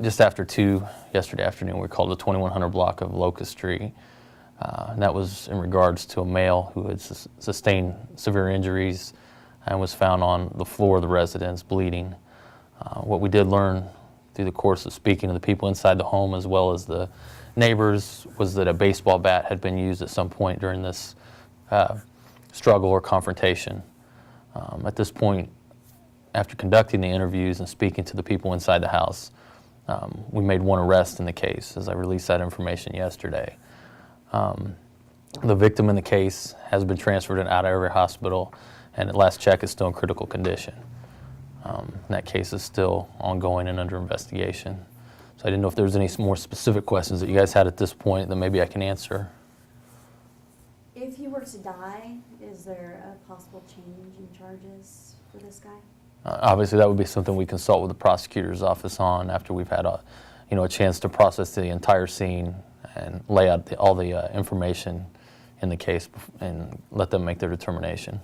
just after 2 yesterday afternoon, we were called the 2100 block of Locust Street. And that was in regards to a male who had sustained severe injuries and was found on the floor of the residence bleeding. What we did learn through the course of speaking to the people inside the home as well as the neighbors was that a baseball bat had been used at some point during this struggle or confrontation. At this point, after conducting the interviews and speaking to the people inside the house, we made one arrest in the case as I released that information yesterday. The victim in the case has been transferred out of every hospital, and at last check is still in critical condition. That case is still ongoing and under investigation. So I didn't know if there was any more specific questions that you guys had at this point that maybe I can answer. If he were to die, is there a possible change in charges for this guy? Obviously, that would be something we consult with the prosecutor's office on after we've had a chance to process the entire scene and lay out all the information in the case and let them make their determination.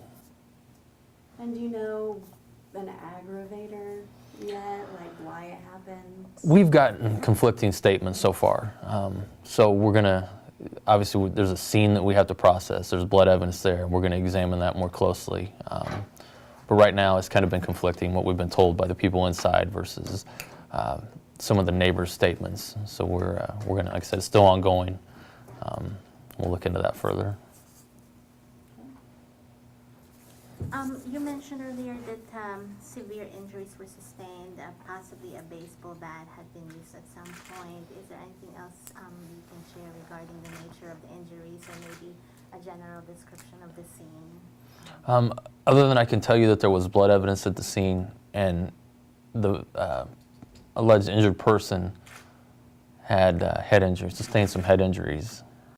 And do you know an aggravator yet, like why it happened? We've gotten conflicting statements so far. So we're going to, obviously there's a scene that we have to process. There's blood evidence there, and we're going to examine that more closely. But right now it's kind of been conflicting, what we've been told by the people inside versus some of the neighbors' statements. So we're going to, like I said, it's still ongoing. We'll look into that further. You mentioned earlier that severe injuries were sustained, possibly a baseball bat had been used at some point. Is there anything else you can share regarding the nature of the injuries or maybe a general description of the scene? Other than I can tell you that there was blood evidence at the scene and the alleged injured person had head injuries, sustained some head injuries,